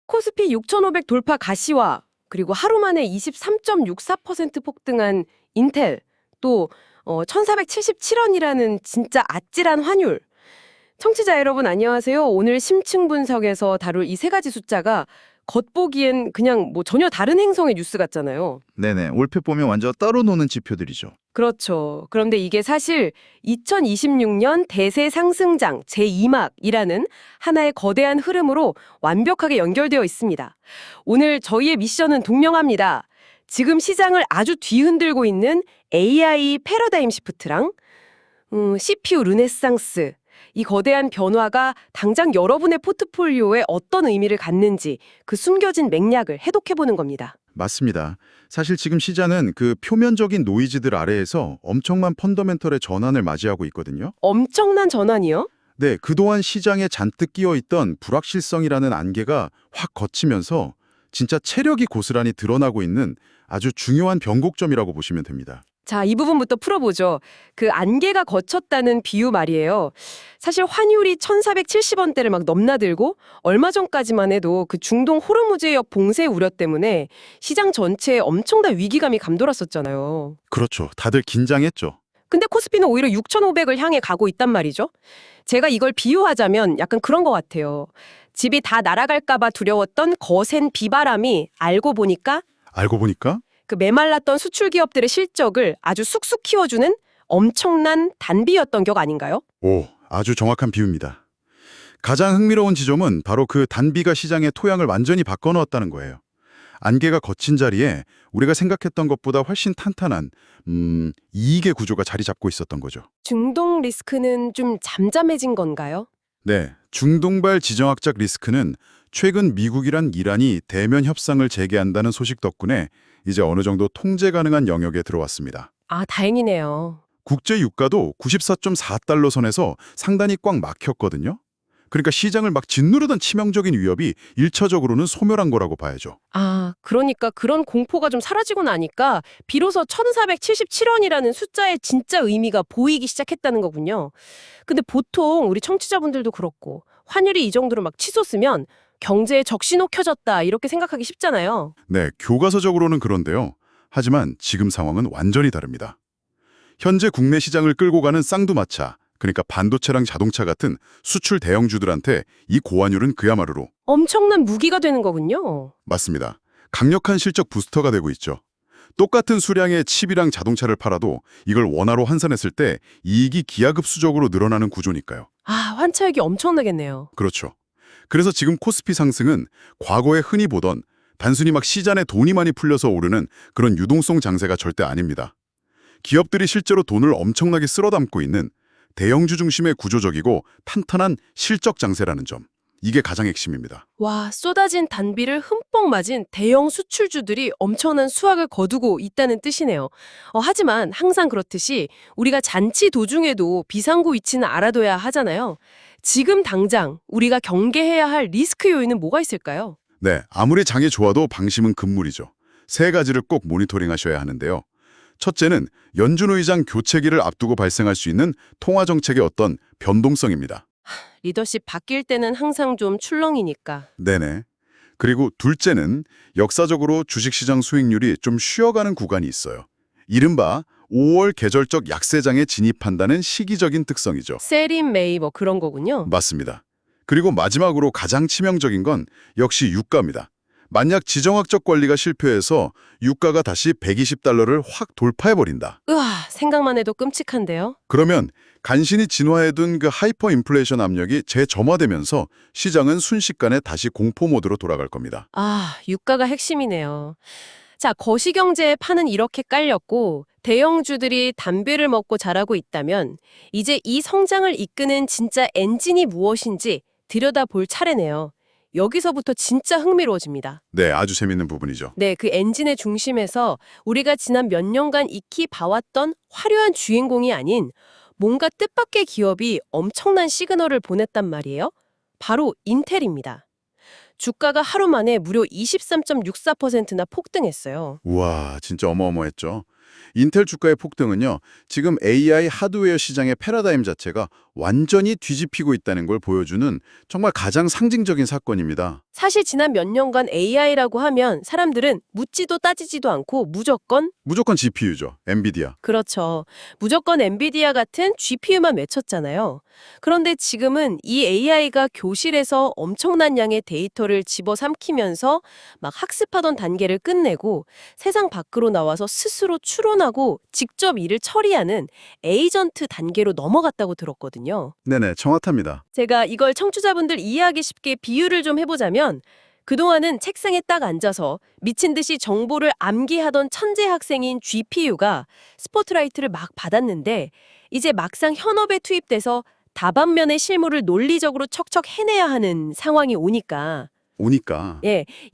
코스피 6,500 돌파 가시화, 그리고 하루 만에 23.64% 폭등한 인텔, 또 1,477원이라는 진짜 아찔한 환율. 청취자 여러분 안녕하세요. 오늘 심층 분석에서 다룰 이 세 가지 숫자가 겉보기엔 그냥 전혀 다른 행성의 뉴스 같잖아요. 네네. 올해 보면 완전 따로 노는 지표들이죠. 그렇죠. 그런데 이게 사실 2026년 대세 상승장 제2막이라는 하나의 거대한 흐름으로 완벽하게 연결되어 있습니다. 오늘 저희의 미션은 동명합니다. 지금 시장을 아주 뒤흔들고 있는 AI 패러다임 시프트랑 CPU 르네상스, 이 거대한 변화가 당장 여러분의 포트폴리오에 어떤 의미를 갖는지 그 숨겨진 맥락을 해독해보는 겁니다. 맞습니다. 사실 지금 시장은 그 표면적인 노이즈들 아래에서 엄청난 펀더멘털의 전환을 맞이하고 있거든요. 엄청난 전환이요? 네, 그동안 시장에 잔뜩 끼어있던 불확실성이라는 안개가 확 걷히면서 진짜 체력이 고스란히 드러나고 있는 아주 중요한 변곡점이라고 보시면 됩니다. 자, 이 부분부터 풀어보죠. 그 안개가 걷혔다는 비유 말이에요. 사실 환율이 1,470원대를 막 넘나들고 얼마 전까지만 해도 그 중동 호르무즈해협 봉쇄 우려 때문에 시장 전체에 엄청난 위기감이 감돌았었잖아요. 그렇죠. 다들 긴장했죠. 근데 코스피는 오히려 6,500을 향해 가고 있단 말이죠. 제가 이걸 비유하자면 약간 그런 것 같아요. 집이 다 날아갈까 봐 두려웠던 거센 비바람이 알고 보니까 그 메말랐던 수출 기업들의 실적을 아주 쑥쑥 키워주는 엄청난 단비였던 격 아닌가요? 오, 아주 정확한 비유입니다. 가장 흥미로운 지점은 바로 그 단비가 시장의 토양을 완전히 바꿔놓았다는 거예요. 안개가 걷힌 자리에 우리가 생각했던 것보다 훨씬 탄탄한 이익의 구조가 자리 잡고 있었던 거죠. 중동 리스크는 좀 잠잠해진 건가요? 네, 중동발 지정학적 리스크는 최근 미국이랑 이란이 대면 협상을 재개한다는 소식 덕분에 이제 어느 정도 통제 가능한 영역에 들어왔습니다. 아, 다행이네요. 국제 유가도 94.4달러 선에서 상단이 꽉 막혔거든요. 그러니까 시장을 막 짓누르던 치명적인 위협이 1차적으로는 소멸한 거라고 봐야죠. 아, 그러니까 그런 공포가 좀 사라지고 나니까 비로소 1,477원이라는 숫자의 진짜 의미가 보이기 시작했다는 거군요. 근데 보통 우리 청취자분들도 그렇고 환율이 이 정도로 막 치솟으면 경제에 적신호 켜졌다 이렇게 생각하기 쉽잖아요. 네, 교과서적으로는 그런데요. 하지만 지금 상황은 완전히 다릅니다. 현재 국내 시장을 끌고 가는 쌍두마차, 그러니까 반도체랑 자동차 같은 수출 대형주들한테 이 고환율은 그야말로 엄청난 무기가 되는 거군요. 맞습니다. 강력한 실적 부스터가 되고 있죠. 똑같은 수량의 칩이랑 자동차를 팔아도 이걸 원화로 환산했을 때 이익이 기하급수적으로 늘어나는 구조니까요. 아, 환차익이 엄청나겠네요. 그렇죠. 그래서 지금 코스피 상승은 과거에 흔히 보던 단순히 막 시장에 돈이 많이 풀려서 오르는 그런 유동성 장세가 절대 아닙니다. 기업들이 실제로 돈을 엄청나게 쓸어 담고 있는 대형주 중심의 구조적이고 탄탄한 실적 장세라는 점. 이게 가장 핵심입니다. 와, 쏟아진 단비를 흠뻑 맞은 대형 수출주들이 엄청난 수확을 거두고 있다는 뜻이네요. 하지만 항상 그렇듯이 우리가 잔치 도중에도 비상구 위치는 알아둬야 하잖아요. 지금 당장 우리가 경계해야 할 리스크 요인은 뭐가 있을까요? 네, 아무리 장이 좋아도 방심은 금물이죠. 세 가지를 꼭 모니터링하셔야 하는데요. 첫째는 연준 의장 교체기를 앞두고 발생할 수 있는 통화 정책의 어떤 변동성입니다. 리더십 바뀔 때는 항상 좀 출렁이니까. 네네. 그리고 둘째는 역사적으로 주식시장 수익률이 좀 쉬어가는 구간이 있어요. 이른바 5월 계절적 약세장에 진입한다는 시기적인 특성이죠. 세린 메이 그런 거군요. 맞습니다. 그리고 마지막으로 가장 치명적인 건 역시 유가입니다. 만약 지정학적 관리가 실패해서 유가가 다시 120달러를 확 돌파해버린다. 으아, 생각만 해도 끔찍한데요. 그러면 간신히 진화해둔 그 하이퍼 인플레이션 압력이 재점화되면서 시장은 순식간에 다시 공포 모드로 돌아갈 겁니다. 아, 유가가 핵심이네요. 자, 거시경제의 판은 이렇게 깔렸고 대형주들이 담배를 먹고 자라고 있다면 이제 이 성장을 이끄는 진짜 엔진이 무엇인지 들여다볼 차례네요. 여기서부터 진짜 흥미로워집니다. 네, 아주 재밌는 부분이죠. 네, 그 엔진의 중심에서 우리가 지난 몇 년간 익히 봐왔던 화려한 주인공이 아닌 뭔가 뜻밖의 기업이 엄청난 시그널을 보냈단 말이에요. 바로 인텔입니다. 주가가 하루 만에 무려 23.64%나 폭등했어요. 우와, 진짜 어마어마했죠. 인텔 주가의 폭등은요, 지금 AI 하드웨어 시장의 패러다임 자체가 완전히 뒤집히고 있다는 걸 보여주는 정말 가장 상징적인 사건입니다. 사실 지난 몇 년간 AI라고 하면 사람들은 묻지도 따지지도 않고 무조건 GPU죠. 엔비디아. 그렇죠. 무조건 엔비디아 같은 GPU만 외쳤잖아요. 그런데 지금은 이 AI가 교실에서 엄청난 양의 데이터를 집어삼키면서 막 학습하던 단계를 끝내고 세상 밖으로 나와서 스스로 추론하고 직접 일을 처리하는 에이전트 단계로 넘어갔다고 들었거든요. 네네, 정확합니다. 제가 이걸 청취자분들 이해하기 쉽게 비유를 좀 해보자면 그동안은 책상에 딱 앉아서 미친 듯이 정보를 암기하던 천재 학생인 GPU가 스포트라이트를 막 받았는데 이제 막상 현업에 투입돼서 다반면의 실무를 논리적으로 척척 해내야 하는 상황이 오니까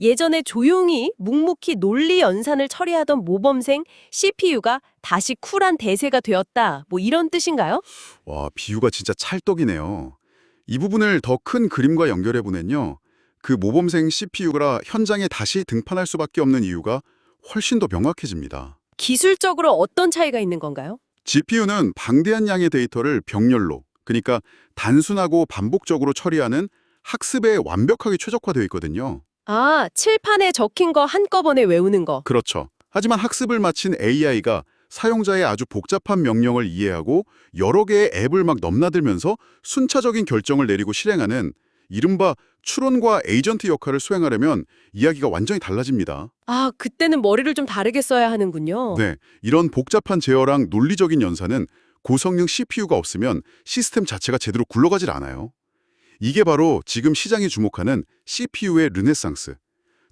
예전에 조용히 묵묵히 논리 연산을 처리하던 모범생 CPU가 다시 쿨한 대세가 되었다. 뭐 이런 뜻인가요? 와, 비유가 진짜 찰떡이네요. 이 부분을 더 큰 그림과 연결해보면요. 그 모범생 CPU가 현장에 다시 등판할 수밖에 없는 이유가 훨씬 더 명확해집니다. 기술적으로 어떤 차이가 있는 건가요? GPU는 방대한 양의 데이터를 병렬로, 그러니까 단순하고 반복적으로 처리하는 학습에 완벽하게 최적화되어 있거든요. 아, 칠판에 적힌 거 한꺼번에 외우는 거. 그렇죠. 하지만 학습을 마친 AI가 사용자의 아주 복잡한 명령을 이해하고 여러 개의 앱을 막 넘나들면서 순차적인 결정을 내리고 실행하는 이른바 추론과 에이전트 역할을 수행하려면 이야기가 완전히 달라집니다. 아, 그때는 머리를 좀 다르게 써야 하는군요. 네, 이런 복잡한 제어랑 논리적인 연산은 고성능 CPU가 없으면 시스템 자체가 제대로 굴러가질 않아요. 이게 바로 지금 시장이 주목하는 CPU의 르네상스,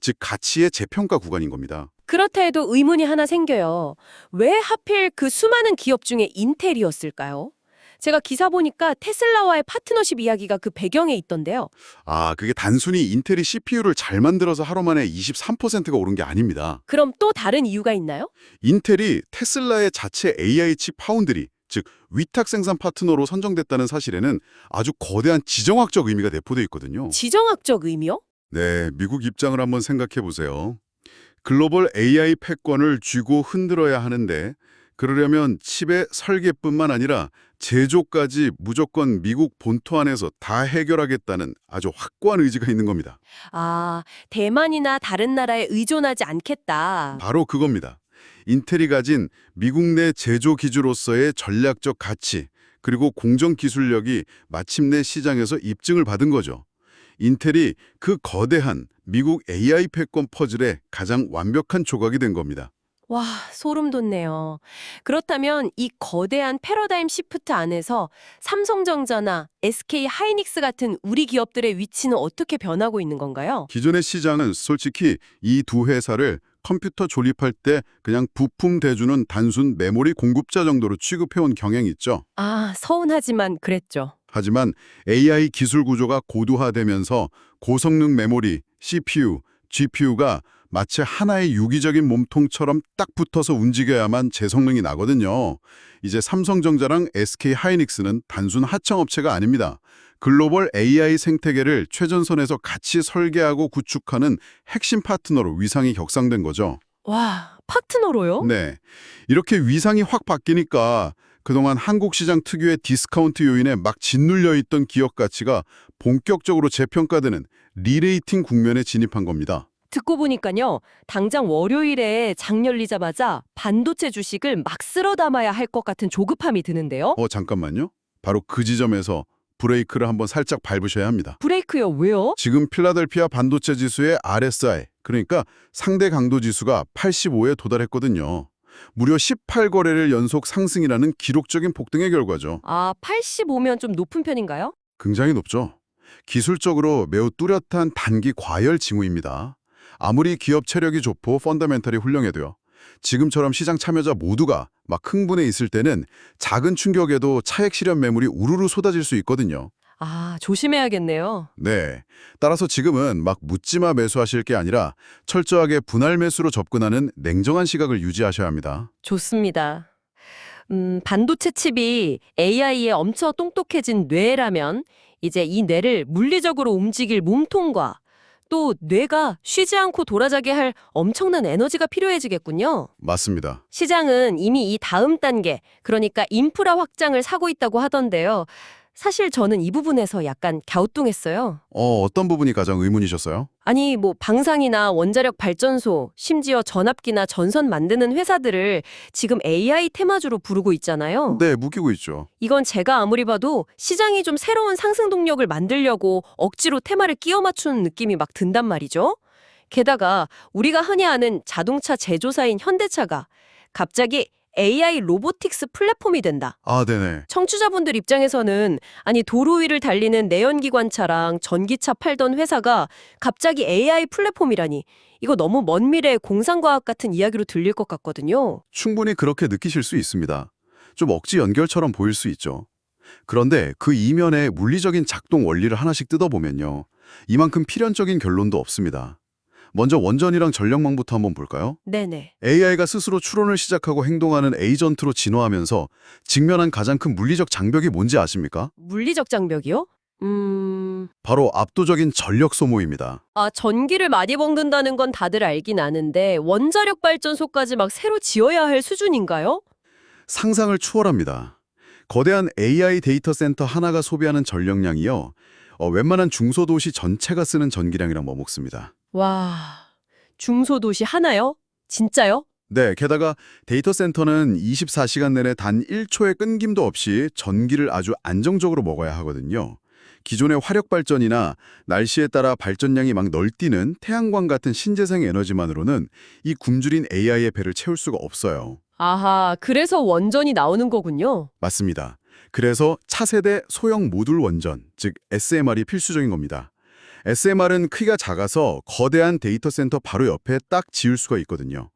즉 가치의 재평가 구간인 겁니다. 그렇다 해도 의문이 하나 생겨요. 왜 하필 그 수많은 기업 중에 인텔이었을까요? 제가 기사 보니까 테슬라와의 파트너십 이야기가 그 배경에 있던데요. 아, 그게 단순히 인텔이 CPU를 잘 만들어서 하루 만에 23%가 오른 게 아닙니다. 그럼 또 다른 이유가 있나요? 인텔이 테슬라의 자체 AI 칩 파운드리, 즉 위탁 생산 파트너로 선정됐다는 사실에는 아주 거대한 지정학적 의미가 내포돼 있거든요. 지정학적 의미요? 네, 미국 입장을 한번 생각해 보세요. 글로벌 AI 패권을 쥐고 흔들어야 하는데 그러려면 칩의 설계뿐만 아니라 제조까지 무조건 미국 본토 안에서 다 해결하겠다는 아주 확고한 의지가 있는 겁니다. 아, 대만이나 다른 나라에 의존하지 않겠다. 바로 그겁니다. 인텔이 가진 미국 내 제조 기주로서의 전략적 가치, 그리고 공정 기술력이 마침내 시장에서 입증을 받은 거죠. 인텔이 그 거대한 미국 AI 패권 퍼즐의 가장 완벽한 조각이 된 겁니다. 와, 소름 돋네요. 그렇다면 이 거대한 패러다임 시프트 안에서 삼성전자나 SK 하이닉스 같은 우리 기업들의 위치는 어떻게 변하고 있는 건가요? 기존의 시장은 솔직히 이 두 회사를 컴퓨터 조립할 때 그냥 부품 대주는 단순 메모리 공급자 정도로 취급해온 경향이 있죠. 아, 서운하지만 그랬죠. 하지만 AI 기술 구조가 고도화되면서 고성능 메모리, CPU, GPU가 마치 하나의 유기적인 몸통처럼 딱 붙어서 움직여야만 제 성능이 나거든요. 이제 삼성전자랑 SK 하이닉스는 단순 하청업체가 아닙니다. 글로벌 AI 생태계를 최전선에서 같이 설계하고 구축하는 핵심 파트너로 위상이 격상된 거죠. 와, 파트너로요? 네. 이렇게 위상이 확 바뀌니까 그동안 한국 시장 특유의 디스카운트 요인에 막 짓눌려 있던 기업 가치가 본격적으로 재평가되는 리레이팅 국면에 진입한 겁니다. 듣고 보니까요. 당장 월요일에 장 열리자마자 반도체 주식을 막 쓸어 담아야 할 것 같은 조급함이 드는데요. 잠깐만요. 바로 그 지점에서 브레이크를 한번 살짝 밟으셔야 합니다. 브레이크요? 왜요? 지금 필라델피아 반도체 지수의 RSI, 그러니까 상대 강도 지수가 85에 도달했거든요. 무려 18거래를 연속 상승이라는 기록적인 폭등의 결과죠. 아, 85면 좀 높은 편인가요? 굉장히 높죠. 기술적으로 매우 뚜렷한 단기 과열 징후입니다. 아무리 기업 체력이 좋고 펀더멘털이 훌륭해도요. 지금처럼 시장 참여자 모두가 막 흥분해 있을 때는 작은 충격에도 차액 실현 매물이 우르르 쏟아질 수 있거든요. 아, 조심해야겠네요. 네. 따라서 지금은 막 묻지마 매수하실 게 아니라 철저하게 분할 매수로 접근하는 냉정한 시각을 유지하셔야 합니다. 좋습니다. 반도체 칩이 AI에 엄청 똑똑해진 뇌라면 이제 이 뇌를 물리적으로 움직일 몸통과 또 뇌가 쉬지 않고 돌아가게 할 엄청난 에너지가 필요해지겠군요. 맞습니다. 시장은 이미 이 다음 단계, 그러니까 인프라 확장을 사고 있다고 하던데요. 사실 저는 이 부분에서 약간 갸우뚱했어요. 어떤 부분이 가장 의문이셨어요? 아니, 뭐 방산이나 원자력 발전소, 심지어 전압기나 전선 만드는 회사들을 지금 AI 테마주로 부르고 있잖아요. 네, 묶이고 있죠. 이건 제가 아무리 봐도 시장이 좀 새로운 상승 동력을 만들려고 억지로 테마를 끼워 맞추는 느낌이 막 든단 말이죠. 게다가 우리가 흔히 아는 자동차 제조사인 현대차가 갑자기 AI 로보틱스 플랫폼이 된다. 아, 네네. 청취자분들 입장에서는 아니 도로 위를 달리는 내연기관차랑 전기차 팔던 회사가 갑자기 AI 플랫폼이라니 이거 너무 먼 미래의 공상과학 같은 이야기로 들릴 것 같거든요. 충분히 그렇게 느끼실 수 있습니다. 좀 억지 연결처럼 보일 수 있죠. 그런데 그 이면에 물리적인 작동 원리를 하나씩 뜯어보면요. 이만큼 필연적인 결론도 없습니다. 먼저 원전이랑 전력망부터 한번 볼까요? 네네. AI가 스스로 추론을 시작하고 행동하는 에이전트로 진화하면서 직면한 가장 큰 물리적 장벽이 뭔지 아십니까? 물리적 장벽이요? 바로 압도적인 전력 소모입니다. 전기를 많이 먹는다는 건 다들 알긴 아는데 원자력 발전소까지 막 새로 지어야 할 수준인가요? 상상을 초월합니다. 거대한 AI 데이터 센터 하나가 소비하는 전력량이요. 웬만한 중소도시 전체가 쓰는 전기량이랑 머먹습니다. 와, 중소도시 하나요? 진짜요? 네, 게다가 데이터 센터는 24시간 내내 단 1초의 끊김도 없이 전기를 아주 안정적으로 먹어야 하거든요. 기존의 화력 발전이나 날씨에 따라 발전량이 막 널뛰는 태양광 같은 신재생 에너지만으로는 이 굶주린 AI의 배를 채울 수가 없어요. 아하, 그래서 원전이 나오는 거군요. 맞습니다. 그래서 차세대 소형 모듈 원전, 즉 SMR이 필수적인 겁니다. SMR은 크기가 작아서 거대한 데이터 센터 바로 옆에 딱 지을 수가 있거든요.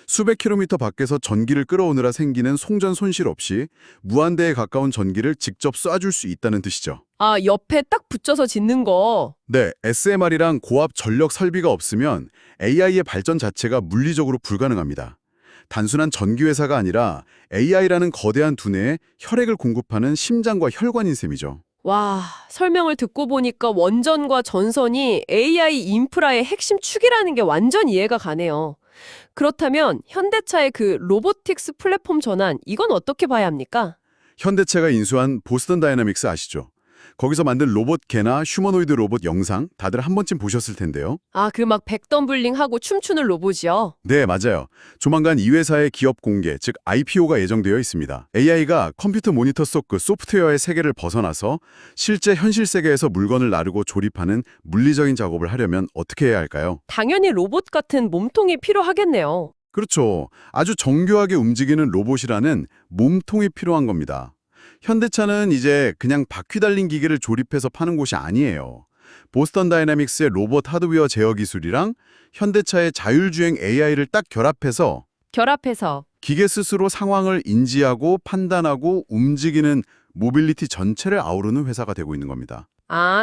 수백 킬로미터 밖에서 전기를 끌어오느라 생기는 송전 손실 없이 무한대에 가까운 전기를 직접 쏴줄 수 있다는 뜻이죠. 옆에 딱 붙여서 짓는 거. 네, SMR이랑 고압 전력 설비가 없으면 AI의 발전 자체가 물리적으로 불가능합니다. 단순한 전기회사가 아니라 AI라는 거대한 두뇌에 혈액을 공급하는 심장과 혈관인 셈이죠. 와, 설명을 듣고 보니까 원전과 전선이 AI 인프라의 핵심 축이라는 게 완전 이해가 가네요. 그렇다면 현대차의 그 로보틱스 플랫폼 전환, 이건 어떻게 봐야 합니까? 현대차가 인수한 보스턴 다이나믹스 아시죠? 거기서 만든 로봇 개나 휴머노이드 로봇 영상 다들 한 번쯤 보셨을 텐데요. 그 막 백덤블링하고 춤추는 로봇이요. 네, 맞아요. 조만간 이 회사의 기업 공개, 즉 IPO가 예정되어 있습니다. AI가 컴퓨터 모니터 속 그 소프트웨어의 세계를 벗어나서 실제 현실 세계에서 물건을 나르고 조립하는 물리적인 작업을 하려면 어떻게 해야 할까요? 당연히 로봇 같은 몸통이 필요하겠네요. 그렇죠. 아주 정교하게 움직이는 로봇이라는 몸통이 필요한 겁니다. 현대차는 이제 그냥 바퀴 달린 기계를 조립해서 파는 곳이 아니에요. 보스턴 다이나믹스의 로봇 하드웨어 제어 기술이랑 현대차의 자율주행 AI를 딱 결합해서 기계 스스로 상황을 인지하고 판단하고 움직이는 모빌리티 전체를 아우르는 회사가 되고 있는 겁니다.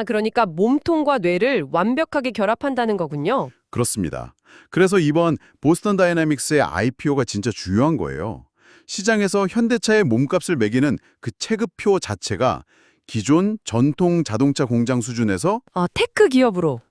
그러니까 몸통과 뇌를 완벽하게 결합한다는 거군요. 그렇습니다. 그래서 이번 보스턴 다이나믹스의 IPO가 진짜 중요한 거예요. 시장에서 현대차의 몸값을 매기는 그 체급표 자체가 기존 전통 자동차 공장 수준에서 테크 기업으로.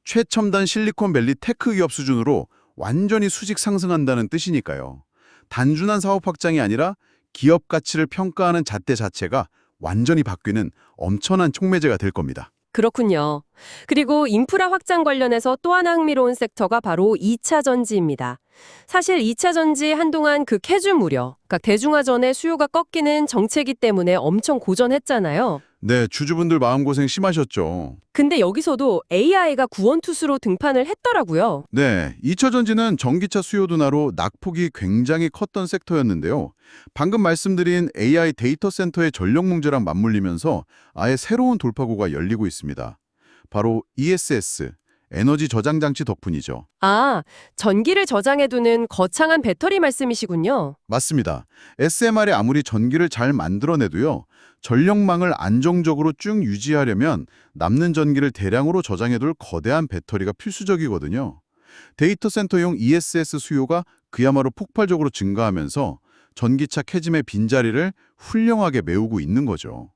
최첨단 실리콘밸리 테크 기업 수준으로 완전히 수직 상승한다는 뜻이니까요. 단순한 사업 확장이 아니라 기업 가치를 평가하는 잣대 자체가 완전히 바뀌는 엄청난 촉매제가 될 겁니다. 그렇군요. 그리고 인프라 확장 관련해서 또 하나 흥미로운 섹터가 바로 2차 전지입니다. 사실 2차 전지 한동안 그 캐즘 우려, 그러니까 대중화전의 수요가 꺾이는 정체기 때문에 엄청 고전했잖아요. 네, 주주분들 마음고생 심하셨죠. 근데 여기서도 AI가 구원투수로 등판을 했더라고요. 네, 2차 전지는 전기차 수요 둔화로 낙폭이 굉장히 컸던 섹터였는데요. 방금 말씀드린 AI 데이터 센터의 전력 문제랑 맞물리면서 아예 새로운 돌파구가 열리고 있습니다. 바로 ESS, 에너지 저장 장치 덕분이죠. 전기를 저장해두는 거창한 배터리 말씀이시군요. 맞습니다. SMR이 아무리 전기를 잘 만들어내도요. 전력망을 안정적으로 쭉 유지하려면 남는 전기를 대량으로 저장해둘 거대한 배터리가 필수적이거든요. 데이터 센터용 ESS 수요가 그야말로 폭발적으로 증가하면서 전기차 캐즘의 빈자리를 훌륭하게 메우고 있는 거죠.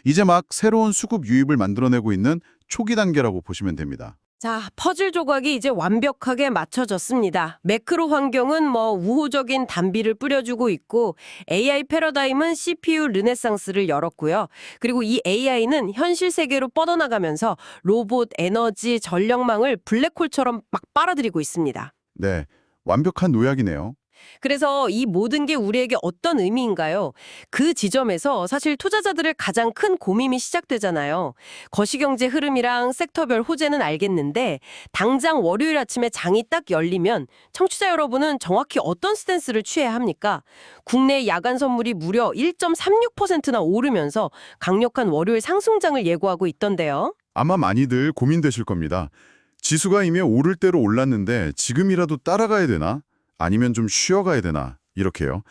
이제 막 새로운 수급 유입을 만들어내고 있는 초기 단계라고 보시면 됩니다. 자, 퍼즐 조각이 이제 완벽하게 맞춰졌습니다. 매크로 환경은 우호적인 단비를 뿌려주고 있고 AI 패러다임은 CPU 르네상스를 열었고요. 그리고 이 AI는 현실 세계로 뻗어나가면서 로봇, 에너지, 전력망을 블랙홀처럼 막 빨아들이고 있습니다. 네, 완벽한 요약이네요. 그래서 이 모든 게 우리에게 어떤 의미인가요? 그 지점에서 사실 투자자들의 가장 큰 고민이 시작되잖아요. 거시경제 흐름이랑 섹터별 호재는 알겠는데 당장 월요일 아침에 장이 딱 열리면 청취자 여러분은 정확히 어떤 스탠스를 취해야 합니까? 국내 야간 선물이 무려 1.36%나 오르면서 강력한 월요일 상승장을 예고하고 있던데요. 아마 많이들 고민되실 겁니다. 지수가 이미 오를 대로 올랐는데 지금이라도 따라가야 되나? 아니면 좀 쉬어가야 되나? 이렇게요.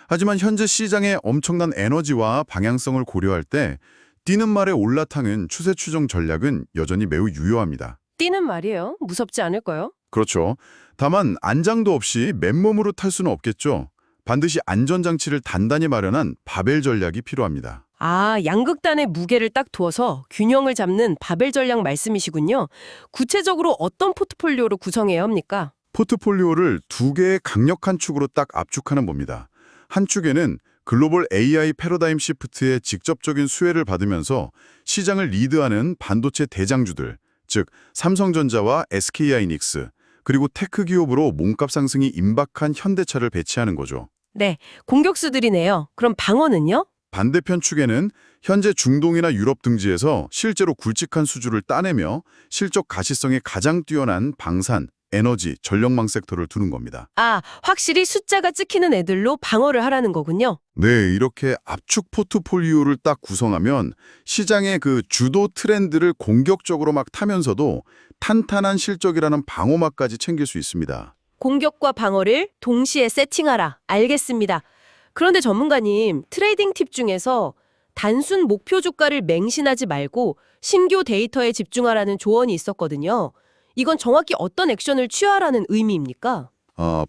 하지만 현재 시장의 엄청난 에너지와 방향성을 고려할 때 뛰는 말에 올라타는 추세 추정 전략은 여전히 매우 유효합니다. 뛰는 말이에요. 무섭지 않을까요? 그렇죠. 다만 안장도 없이 맨몸으로 탈 수는 없겠죠. 반드시 안전장치를 단단히 마련한 바벨 전략이 필요합니다. 아, 양극단의 무게를 딱 두어서 균형을 잡는 바벨 전략 말씀이시군요. 구체적으로 어떤 포트폴리오로 구성해야 합니까? 포트폴리오를 두 개의 강력한 축으로 딱 압축하는 겁니다. 한 축에는 글로벌 AI 패러다임 시프트의 직접적인 수혜를 받으면서 시장을 리드하는 반도체 대장주들, 즉 삼성전자와 SK하이닉스, 그리고 테크 기업으로 몸값 상승이 임박한 현대차를 배치하는 거죠. 네, 공격수들이네요. 그럼 방어는요? 반대편 축에는 현재 중동이나 유럽 등지에서 실제로 굵직한 수주를 따내며 실적 가시성이 가장 뛰어난 방산, 에너지, 전력망 섹터를 두는 겁니다. 아, 확실히 숫자가 찍히는 애들로 방어를 하라는 거군요. 네, 이렇게 압축 포트폴리오를 딱 구성하면 시장의 그 주도 트렌드를 공격적으로 막 타면서도 탄탄한 실적이라는 방어막까지 챙길 수 있습니다. 공격과 방어를 동시에 세팅하라. 알겠습니다. 그런데 전문가님, 트레이딩 팁 중에서 단순 목표 주가를 맹신하지 말고 신규 데이터에 집중하라는 조언이 있었거든요. 이건 정확히 어떤 액션을 취하라는 의미입니까?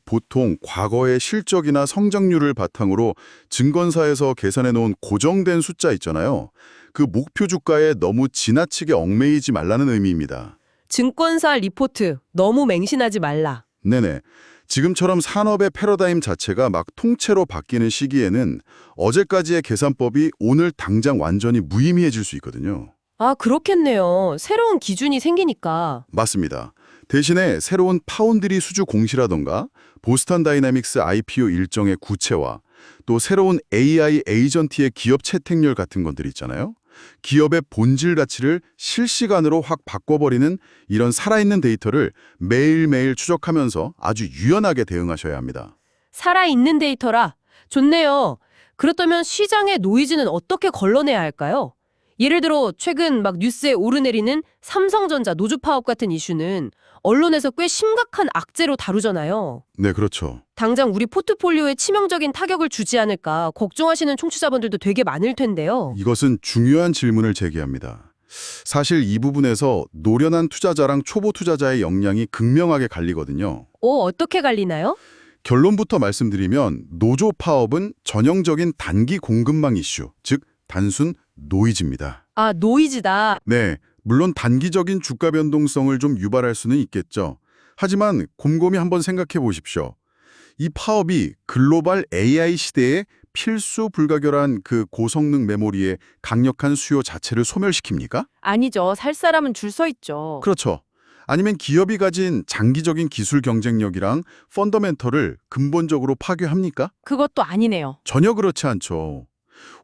보통 과거의 실적이나 성장률을 바탕으로 증권사에서 계산해 놓은 고정된 숫자 있잖아요. 그 목표 주가에 너무 지나치게 얽매이지 말라는 의미입니다. 증권사 리포트 너무 맹신하지 말라. 네네. 지금처럼 산업의 패러다임 자체가 막 통째로 바뀌는 시기에는 어제까지의 계산법이 오늘 당장 완전히 무의미해질 수 있거든요. 아, 그렇겠네요. 새로운 기준이 생기니까. 맞습니다. 대신에 새로운 파운드리 수주 공시라던가 보스턴 다이나믹스 IPO 일정의 구체화, 또 새로운 AI 에이전트의 기업 채택률 같은 것들 있잖아요. 기업의 본질 가치를 실시간으로 확 바꿔버리는 이런 살아있는 데이터를 매일매일 추적하면서 아주 유연하게 대응하셔야 합니다. 살아있는 데이터라. 좋네요. 그렇다면 시장의 노이즈는 어떻게 걸러내야 할까요? 예를 들어 최근 막 뉴스에 오르내리는 삼성전자 노조 파업 같은 이슈는 언론에서 꽤 심각한 악재로 다루잖아요. 네, 그렇죠. 당장 우리 포트폴리오에 치명적인 타격을 주지 않을까 걱정하시는 청취자분들도 되게 많을 텐데요. 이것은 중요한 질문을 제기합니다. 사실 이 부분에서 노련한 투자자랑 초보 투자자의 역량이 극명하게 갈리거든요. 어떻게 갈리나요? 결론부터 말씀드리면 노조 파업은 전형적인 단기 공급망 이슈, 즉 단순 노이즈입니다. 아, 노이즈다. 네, 물론 단기적인 주가 변동성을 좀 유발할 수는 있겠죠. 하지만 곰곰이 한번 생각해 보십시오. 이 파업이 글로벌 AI 시대에 필수 불가결한 그 고성능 메모리의 강력한 수요 자체를 소멸시킵니까? 아니죠. 살 사람은 줄 서 있죠. 그렇죠. 아니면 기업이 가진 장기적인 기술 경쟁력이랑 펀더멘털을 근본적으로 파괴합니까? 그것도 아니네요. 전혀 그렇지 않죠.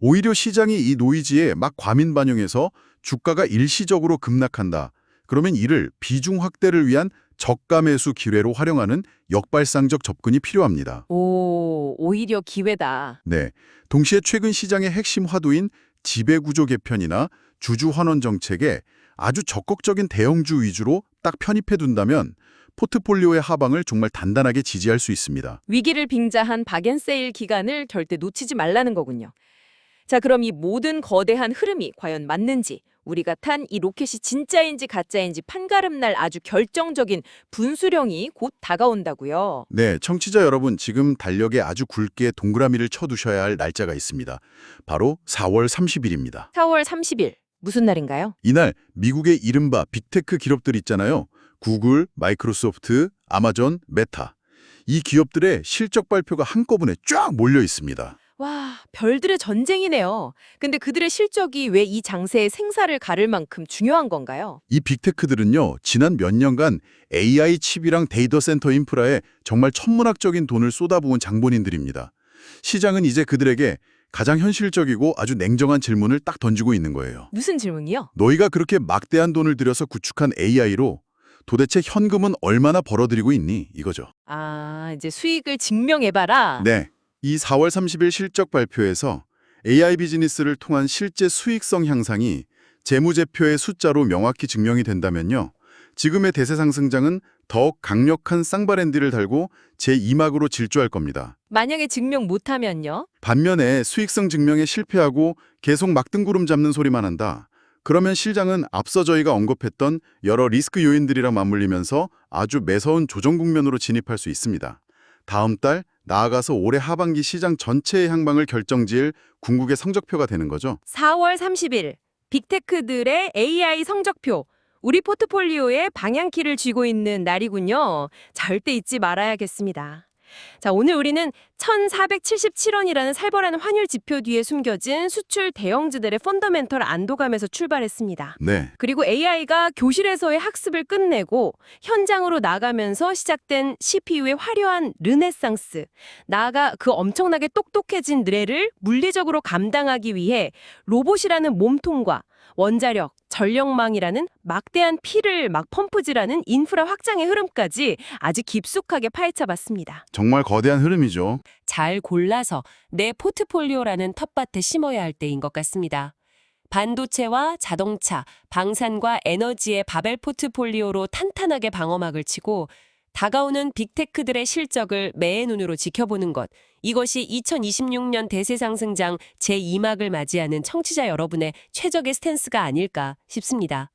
오히려 시장이 이 노이즈에 막 과민 반영해서 주가가 일시적으로 급락한다. 그러면 이를 비중 확대를 위한 저가 매수 기회로 활용하는 역발상적 접근이 필요합니다. 오히려 기회다. 네, 동시에 최근 시장의 핵심 화두인 지배구조 개편이나 주주 환원 정책에 아주 적극적인 대형주 위주로 딱 편입해 둔다면 포트폴리오의 하방을 정말 단단하게 지지할 수 있습니다. 위기를 빙자한 박앤세일 기간을 절대 놓치지 말라는 거군요. 자, 그럼 이 모든 거대한 흐름이 과연 맞는지, 우리가 탄 이 로켓이 진짜인지 가짜인지 판가름날 아주 결정적인 분수령이 곧 다가온다고요. 네, 청취자 여러분, 지금 달력에 아주 굵게 동그라미를 쳐두셔야 할 날짜가 있습니다. 바로 4월 30일입니다. 4월 30일, 무슨 날인가요? 이날 미국의 이른바 빅테크 기업들 있잖아요. 구글, 마이크로소프트, 아마존, 메타. 이 기업들의 실적 발표가 한꺼번에 쫙 몰려 있습니다. 와, 별들의 전쟁이네요. 근데 그들의 실적이 왜 이 장세의 생사를 가를 만큼 중요한 건가요? 이 빅테크들은요, 지난 몇 년간 AI 칩이랑 데이터 센터 인프라에 정말 천문학적인 돈을 쏟아부은 장본인들입니다. 시장은 이제 그들에게 가장 현실적이고 아주 냉정한 질문을 딱 던지고 있는 거예요. 무슨 질문이요? 너희가 그렇게 막대한 돈을 들여서 구축한 AI로 도대체 현금은 얼마나 벌어들이고 있니? 이거죠. 아, 이제 수익을 증명해봐라. 네. 이 4월 30일 실적 발표에서 AI 비즈니스를 통한 실제 수익성 향상이 재무제표의 숫자로 명확히 증명이 된다면요. 지금의 대세 상승장은 더욱 강력한 쌍바랜디를 달고 제2막으로 질주할 겁니다. 만약에 증명 못하면요? 반면에 수익성 증명에 실패하고 계속 막등구름 잡는 소리만 한다. 그러면 시장은 앞서 저희가 언급했던 여러 리스크 요인들이랑 맞물리면서 아주 매서운 조정 국면으로 진입할 수 있습니다. 다음 달, 나아가서 올해 하반기 시장 전체의 향방을 결정지을 궁극의 성적표가 되는 거죠. 4월 30일 빅테크들의 AI 성적표. 우리 포트폴리오의 방향키를 쥐고 있는 날이군요. 절대 잊지 말아야겠습니다. 자, 오늘 우리는 1,477원이라는 살벌한 환율 지표 뒤에 숨겨진 수출 대형주들의 펀더멘털 안도감에서 출발했습니다. 네. 그리고 AI가 교실에서의 학습을 끝내고 현장으로 나가면서 시작된 CPU의 화려한 르네상스. 나아가 그 엄청나게 똑똑해진 뇌를 물리적으로 감당하기 위해 로봇이라는 몸통과 원자력, 전력망이라는 막대한 피를 막 펌프질하는 인프라 확장의 흐름까지 아주 깊숙하게 파헤쳐봤습니다. 정말 거대한 흐름이죠. 잘 골라서 내 포트폴리오라는 텃밭에 심어야 할 때인 것 같습니다. 반도체와 자동차, 방산과 에너지의 바벨 포트폴리오로 탄탄하게 방어막을 치고 다가오는 빅테크들의 실적을 매의 눈으로 지켜보는 것. 이것이 2026년 대세상승장 제2막을 맞이하는 청취자 여러분의 최적의 스탠스가 아닐까 싶습니다.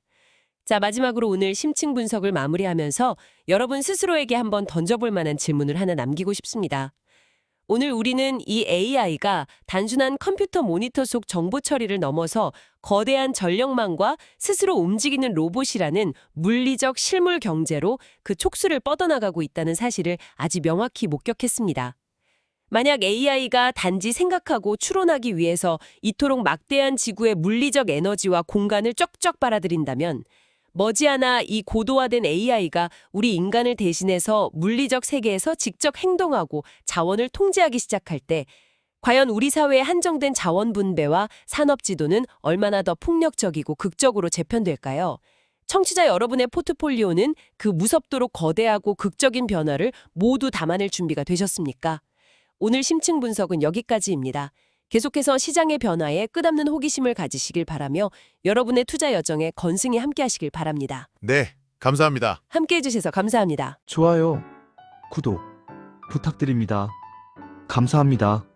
자, 마지막으로 오늘 심층 분석을 마무리하면서 여러분 스스로에게 한번 던져볼 만한 질문을 하나 남기고 싶습니다. 오늘 우리는 이 AI가 단순한 컴퓨터 모니터 속 정보 처리를 넘어서 거대한 전력망과 스스로 움직이는 로봇이라는 물리적 실물 경제로 그 촉수를 뻗어나가고 있다는 사실을 아주 명확히 목격했습니다. 만약 AI가 단지 생각하고 추론하기 위해서 이토록 막대한 지구의 물리적 에너지와 공간을 쩍쩍 빨아들인다면 머지않아 이 고도화된 AI가 우리 인간을 대신해서 물리적 세계에서 직접 행동하고 자원을 통제하기 시작할 때 과연 우리 사회의 한정된 자원 분배와 산업 지도는 얼마나 더 폭력적이고 극적으로 재편될까요? 청취자 여러분의 포트폴리오는 그 무섭도록 거대하고 극적인 변화를 모두 담아낼 준비가 되셨습니까? 오늘 심층 분석은 여기까지입니다. 계속해서 시장의 변화에 끝없는 호기심을 가지시길 바라며 여러분의 투자 여정에 건승히 함께하시길 바랍니다. 네, 감사합니다. 함께해 주셔서 감사합니다. 좋아요, 구독 부탁드립니다. 감사합니다.